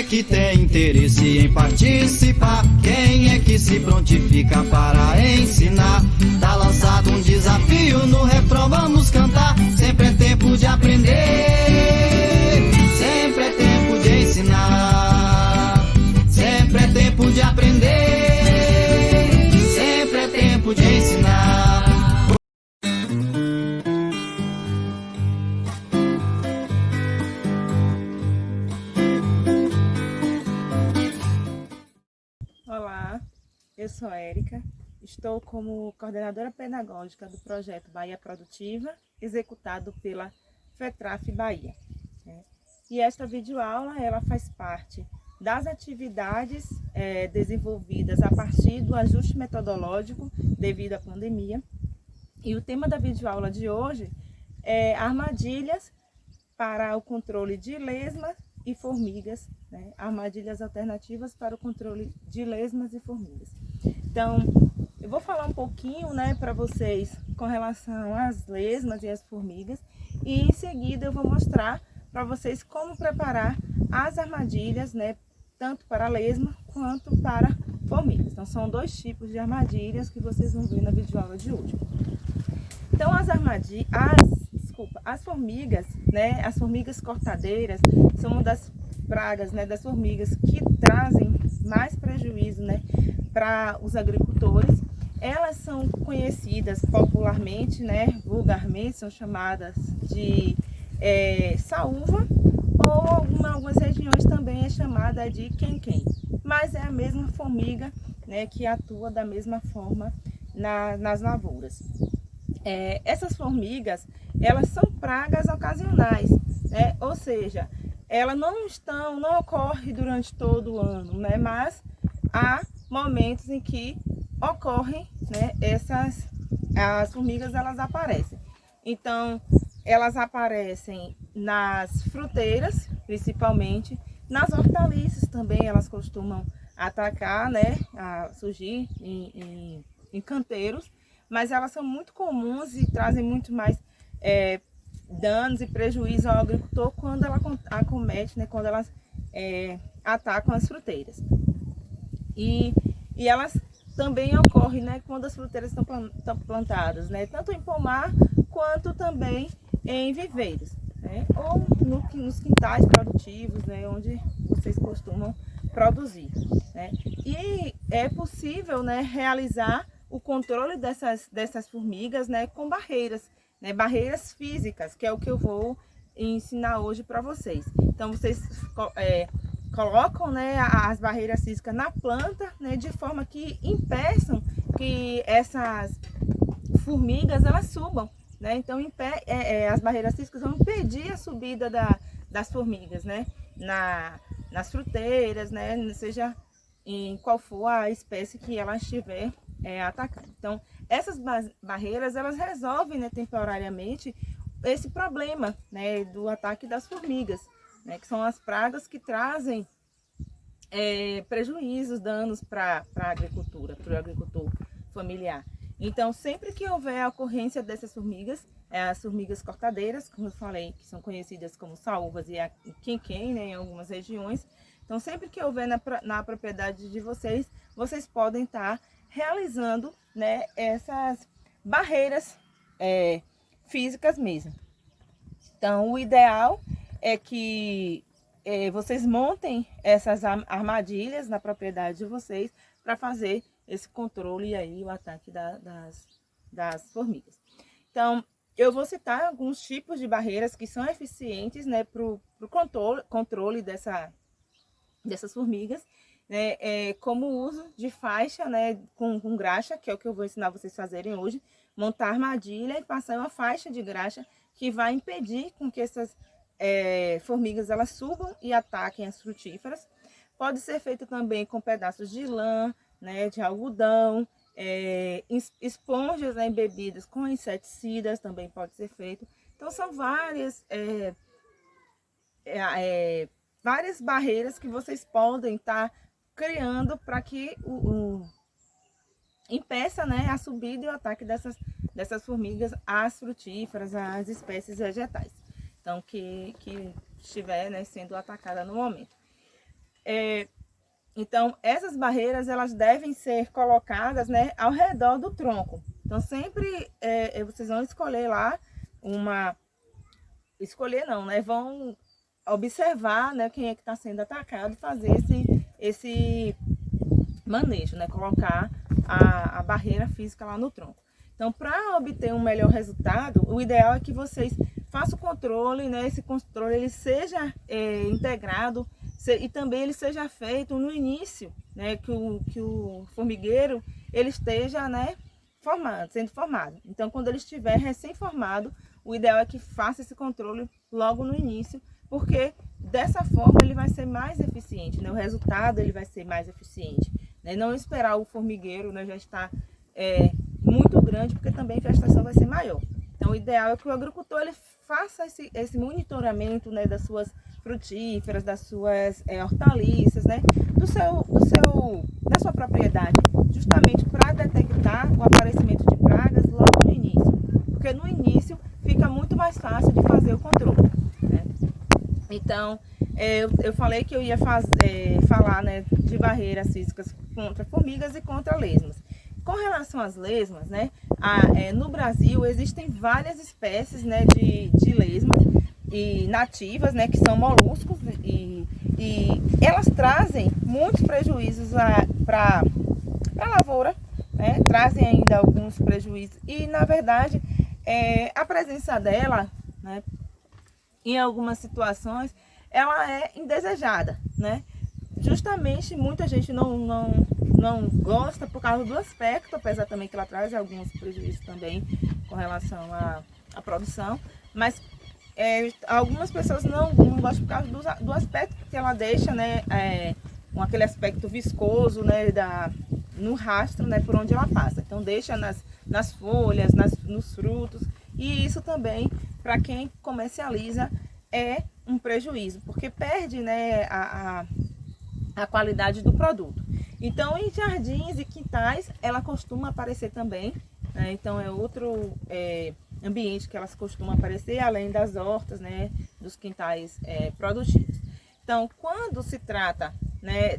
que tem interesse em participar? Quem é que se prontifica para ensinar? Tá lançado um desafio, no refrão vamos cantar. Sempre é tempo de aprender, sempre é tempo de ensinar. Sempre é tempo de aprender, sempre é tempo de ensinar. Olá, eu sou Érica, estou como coordenadora pedagógica do projeto Bahia Produtiva, executado pela FETRAF Bahia. E esta videoaula ela faz parte das atividades desenvolvidas a partir do ajuste metodológico devido à pandemia. E o tema da videoaula de hoje é armadilhas para o controle de lesmas e formigas, né? Armadilhas alternativas para o controle de lesmas e formigas. Então, eu vou falar um pouquinho, né, para vocês com relação às lesmas e às formigas, e em seguida eu vou mostrar para vocês como preparar as armadilhas, né, tanto para a lesma quanto para formigas. Então, são dois tipos de armadilhas que vocês vão ver na videoaula de hoje. Então, as formigas, né, as formigas cortadeiras são uma das pragas, né, das formigas que trazem mais prejuízo, né, para os agricultores. Elas são conhecidas popularmente, né, vulgarmente, são chamadas de saúva, ou em algumas regiões também é chamada de quem-quem. Mas é a mesma formiga, né, que atua da mesma forma nas lavouras. Essas formigas, elas são pragas ocasionais, né? Ou seja, elas não ocorrem durante todo o ano, né? Mas há momentos em que ocorrem, né, as formigas elas aparecem. Então, elas aparecem nas fruteiras, principalmente, nas hortaliças também elas costumam atacar, né, a surgir em canteiros, mas elas são muito comuns e trazem muito mais danos e prejuízo ao agricultor quando ela acomete, né, quando elas atacam as fruteiras. E elas também ocorrem, né, quando as fruteiras estão plantadas, né, tanto em pomar quanto também em viveiros, né, ou nos quintais produtivos, né, onde vocês costumam produzir, né. E é possível, né, realizar o controle dessas formigas, né, com barreiras, né, barreiras físicas, que é o que eu vou ensinar hoje para vocês. Então, vocês colocam, né, as barreiras físicas na planta, né, de forma que impeçam que essas formigas elas subam, né? Então, as barreiras físicas vão impedir a subida das formigas, né, nas fruteiras, né, seja em qual for a espécie que ela estiver atacando. Então, essas barreiras elas resolvem, né, temporariamente esse problema, né, do ataque das formigas, né, que são as pragas que trazem prejuízos, danos para a agricultura, para o agricultor familiar. Então, sempre que houver a ocorrência dessas formigas, as formigas cortadeiras, como eu falei, que são conhecidas como saúvas e quem-quem, né, em algumas regiões. Então, sempre que houver na propriedade de vocês, vocês podem estar realizando, né, essas barreiras físicas mesmo. Então, o ideal é que vocês montem essas armadilhas na propriedade de vocês para fazer esse controle e aí o ataque das formigas. Então, eu vou citar alguns tipos de barreiras que são eficientes, né, para o controle dessas formigas, né, como o uso de faixa, né, com graxa, que é o que eu vou ensinar vocês a fazerem hoje, montar armadilha e passar uma faixa de graxa que vai impedir com que essas formigas elas subam e ataquem as frutíferas. Pode ser feito também com pedaços de lã, né, de algodão, esponjas, né, embebidas com inseticidas também pode ser feito. Então são várias barreiras que vocês podem estar criando para que impeça, né, a subida e o ataque dessas formigas às frutíferas, às espécies vegetais. Então, que estiver, né, sendo atacada no momento. Então, essas barreiras, elas devem ser colocadas, né, ao redor do tronco. Então, sempre vocês vão escolher lá escolher não, né, vão observar, né, quem é que está sendo atacado, fazer esse manejo, né, colocar a barreira física lá no tronco. Então, para obter um melhor resultado, o ideal é que vocês façam o controle, né, esse controle ele seja integrado e também ele seja feito no início, né, que o formigueiro ele esteja, né, sendo formado. Então, quando ele estiver recém-formado, o ideal é que faça esse controle logo no início, porque dessa forma ele vai ser mais eficiente, né, o resultado ele vai ser mais eficiente, né, não esperar o formigueiro, né, já estar muito grande, porque também a infestação vai ser maior. Então, o ideal é que o agricultor ele faça esse monitoramento, né, das suas frutíferas, das suas hortaliças, né, da sua propriedade, justamente para detectar o aparecimento de pragas logo no início, porque no início fica muito mais fácil de fazer o controle, né? Então, eu falei que eu ia falar, né, de barreiras físicas contra formigas e contra lesmas. Com relação às lesmas, né, no Brasil existem várias espécies, né, de lesmas e nativas, né, que são moluscos e elas trazem muitos prejuízos para a lavoura, né, trazem ainda alguns prejuízos e, na verdade, a presença dela, né, em algumas situações, ela é indesejada, né? Justamente muita gente não gosta por causa do aspecto, apesar também que ela traz alguns prejuízos também com relação à produção, mas algumas pessoas não gostam por causa do aspecto que ela deixa, né, com aquele aspecto viscoso, né, no rastro, né, por onde ela passa. Então deixa nas folhas, nos frutos, e isso também, para quem comercializa, é um prejuízo, porque perde, né, a qualidade do produto. Então, em jardins e quintais, ela costuma aparecer também, né? Então é outro ambiente que elas costumam aparecer, além das hortas, né, dos quintais produtivos. Então, quando se trata, né,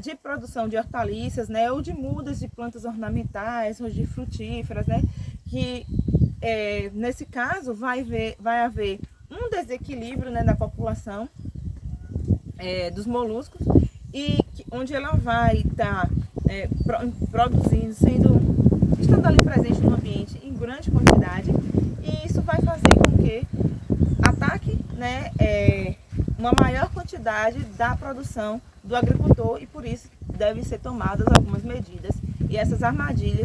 de produção de hortaliças, né, ou de mudas de plantas ornamentais, ou de frutíferas, né, que nesse caso vai haver um desequilíbrio, né, na população dos moluscos, e onde ela vai estar produzindo, estando ali presente no ambiente em grande quantidade, e isso vai fazer com que ataque, né, uma maior quantidade da produção do agricultor, e por isso devem ser tomadas algumas medidas. E essa armadilha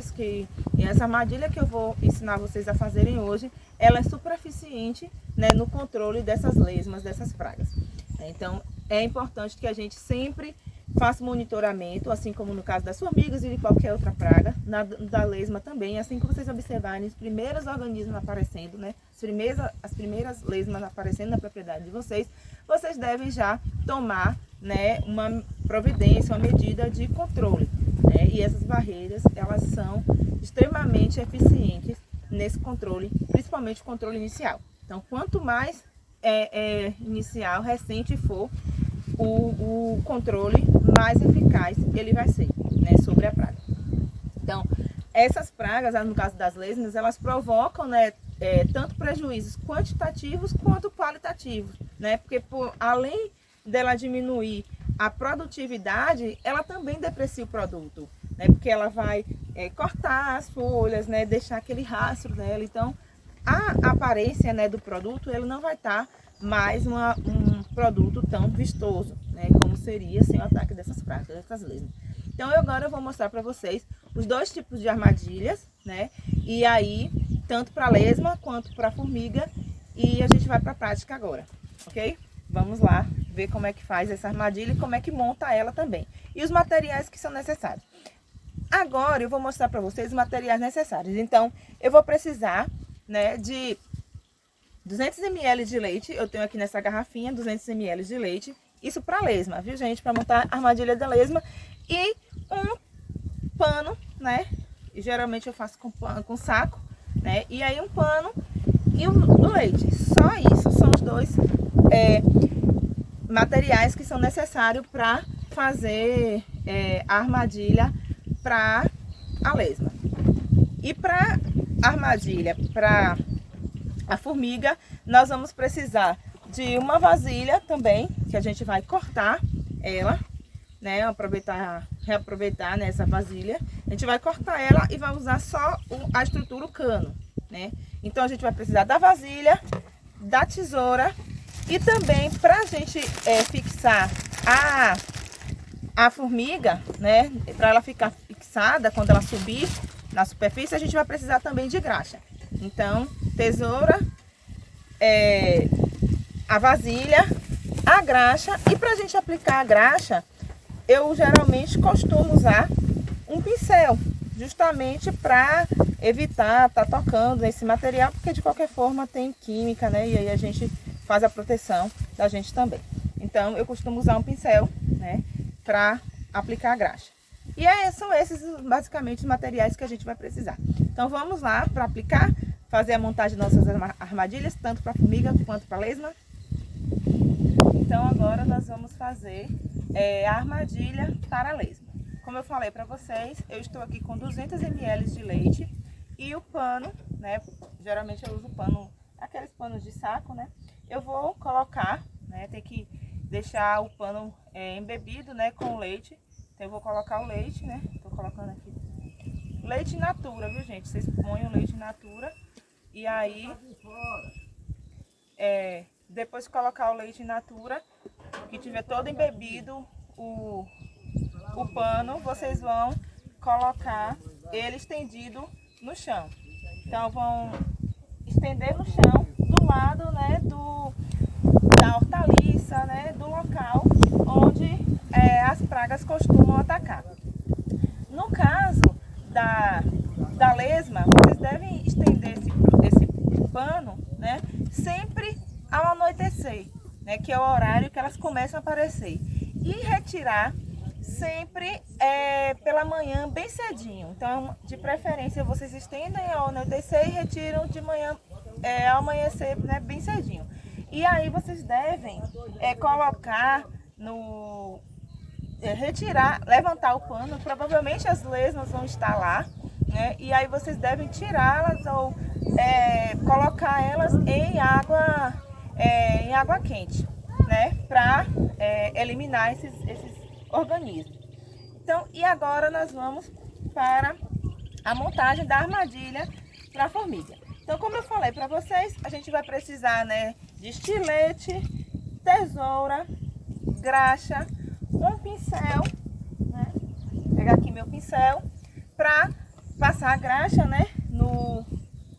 que eu vou ensinar vocês a fazerem hoje, ela é super eficiente, né, no controle dessas lesmas, dessas pragas. Então, é importante que a gente sempre faça monitoramento, assim como no caso das formigas e de qualquer outra praga, da lesma também. Assim que vocês observarem os primeiros organismos aparecendo, né, as primeiras lesmas aparecendo na propriedade de vocês devem já tomar, né, uma providência, uma medida de controle, né? E essas barreiras, elas são extremamente eficientes nesse controle, principalmente o controle inicial. Então, quanto mais inicial, recente for o controle, mais eficaz ele vai ser, né, sobre a praga. Então, essas pragas, no caso das lesmas, elas provocam, né, tanto prejuízos quantitativos quanto qualitativos, né? Porque além dela diminuir a produtividade, ela também deprecia o produto, né? Porque ela vai cortar as folhas, né, deixar aquele rastro dela. Então, a aparência, né, do produto, ele não vai estar mais um produto tão vistoso, né, como seria sem o ataque dessas pragas, dessas lesmas. Então, agora eu vou mostrar para vocês os dois tipos de armadilhas, né, e aí, tanto para lesma quanto para formiga, e a gente vai para a prática agora, ok? Vamos lá ver como é que faz essa armadilha e como é que monta ela também. E os materiais que são necessários. Agora eu vou mostrar para vocês os materiais necessários. Então, eu vou precisar, né, de 200 ml de leite. Eu tenho aqui nessa garrafinha 200 ml de leite. Isso para lesma, viu, gente? Para montar a armadilha da lesma. E um pano, né? E geralmente eu faço com saco, né? E aí um pano e o leite. Só isso, são os dois materiais que são necessários para fazer a armadilha para a lesma. E para a armadilha para a formiga, nós vamos precisar de uma vasilha também, que a gente vai cortar ela, né? Reaproveitar nessa vasilha. A gente vai cortar ela e vai usar só a estrutura, o cano, né? Então a gente vai precisar da vasilha, da tesoura e também para a gente fixar a formiga, né? Para ela ficar fixada quando ela subir na superfície, a gente vai precisar também de graxa. Então, tesoura, a vasilha, a graxa. E para a gente aplicar a graxa, eu geralmente costumo usar um pincel, justamente para evitar estar tocando nesse material, porque de qualquer forma tem química, né? E aí a gente faz a proteção da gente também. Então eu costumo usar um pincel, né, para aplicar a graxa. E são esses basicamente os materiais que a gente vai precisar. Então vamos lá para aplicar, fazer a montagem de nossas armadilhas, tanto para formiga quanto para lesma. Então agora nós vamos fazer a armadilha para a lesma. Como eu falei para vocês, eu estou aqui com 200 ml de leite e o pano, né? Geralmente eu uso pano, aqueles panos de saco, né? Eu vou colocar, né? Tem que deixar o pano embebido, né? Com o leite. Então eu vou colocar o leite, né? Tô colocando aqui leite in natura, viu, gente? Vocês põem o leite in natura e aí depois de colocar o leite in natura, que tiver todo embebido o pano, vocês vão colocar ele estendido no chão. Então vão estender no chão do lado, né, da hortaliça, né, do local onde as pragas costumam atacar. No caso da lesma, vocês devem estender esse pano, né, sempre ao anoitecer, né, que é o horário que elas começam a aparecer, e retirar sempre pela manhã bem cedinho. Então, de preferência, vocês estendem ao anoitecer e retiram de manhã ao amanhecer, né, bem cedinho. E aí vocês devem colocar retirar, levantar o pano. Provavelmente as lesmas vão estar lá, né? E aí vocês devem tirá-las ou colocar elas em água quente, né? Para eliminar esses organismos. Então, e agora nós vamos para a montagem da armadilha para a formiga. Então, como eu falei para vocês, a gente vai precisar, né, de estilete, tesoura, graxa, um pincel, né? Vou pegar aqui meu pincel para passar a graxa, né,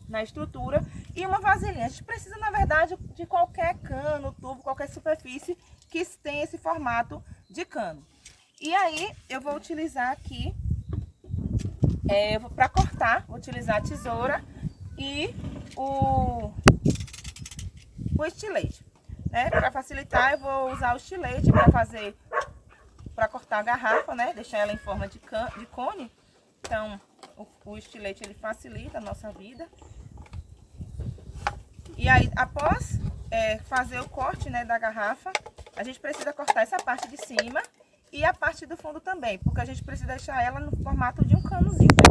na estrutura, e uma vasilhinha. A gente precisa, na verdade, de qualquer cano, tubo, qualquer superfície que tenha esse formato de cano. E aí eu vou utilizar aqui, para cortar, vou utilizar a tesoura e o estilete, né? Para facilitar, eu vou usar o estilete para cortar a garrafa, né? Deixar ela em forma de cone. Então o estilete ele facilita a nossa vida. E aí, após fazer o corte, né, da garrafa, a gente precisa cortar essa parte de cima e a parte do fundo também, porque a gente precisa deixar ela no formato de um canozinho, né?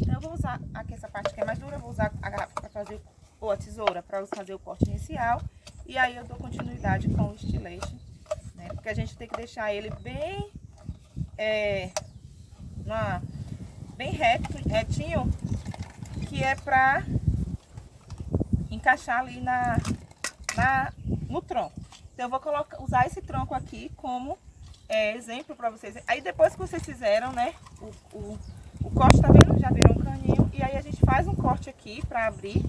Então eu vou usar aqui essa parte que é mais dura, eu vou usar a garrafa para fazer, ou a tesoura para fazer o corte inicial, e aí eu dou continuidade com o estilete, né? Porque a gente tem que deixar ele bem bem retinho, que é para encaixar ali no tronco. Então eu vou usar esse tronco aqui como exemplo para vocês. Aí depois que vocês fizeram, né, o corte, tá vendo? Já virou um caninho. E aí a gente faz um corte aqui para abrir,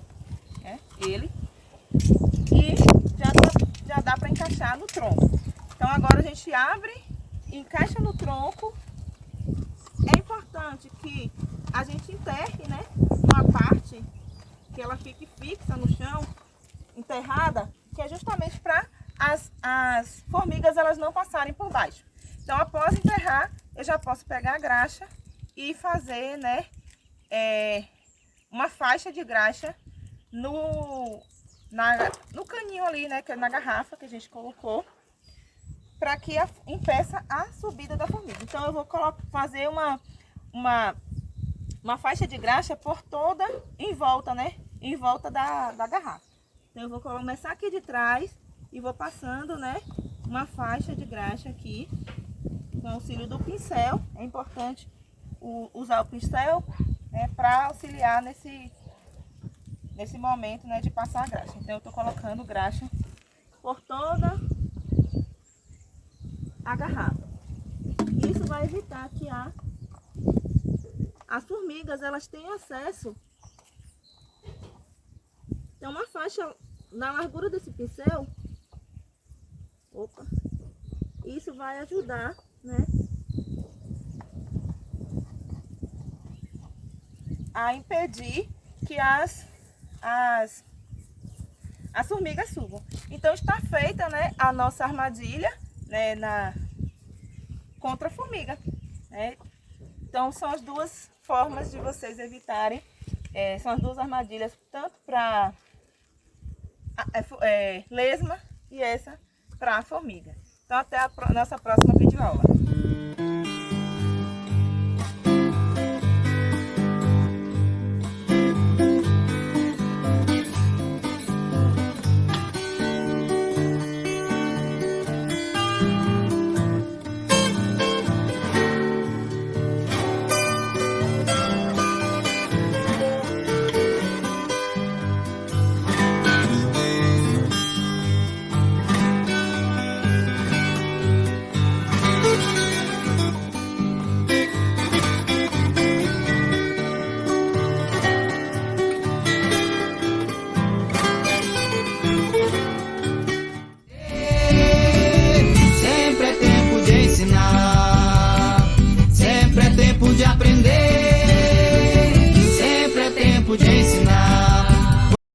né, ele. E já dá para encaixar no tronco. Então agora a gente abre e encaixa no tronco. É importante que a gente enterre, né, uma parte que ela fique fixa no chão, enterrada, que é justamente para as formigas elas não passarem por baixo. Então, após enterrar, eu já posso pegar a graxa e fazer, né, uma faixa de graxa no caninho ali, né, que é na garrafa que a gente colocou. para que impeça a subida da formiga. Então eu vou fazer uma faixa de graxa por toda em volta, né? Em volta da garrafa. Então eu vou começar aqui de trás e vou passando, né, uma faixa de graxa aqui com auxílio do pincel. É importante usar o pincel, né, para auxiliar nesse momento, né, de passar a graxa. Então eu tô colocando graxa por toda a garrafa. Isso vai evitar que as formigas elas têm acesso. Então uma faixa na largura desse pincel. Opa! Isso vai ajudar, né, a impedir que as formigas subam. Então está feita, né, a nossa armadilha, né, contra a formiga, né? Então são as duas formas de vocês evitarem, são as duas armadilhas, tanto para lesma e essa para a formiga. Então até a nossa próxima videoaula. De aprender, sempre é tempo de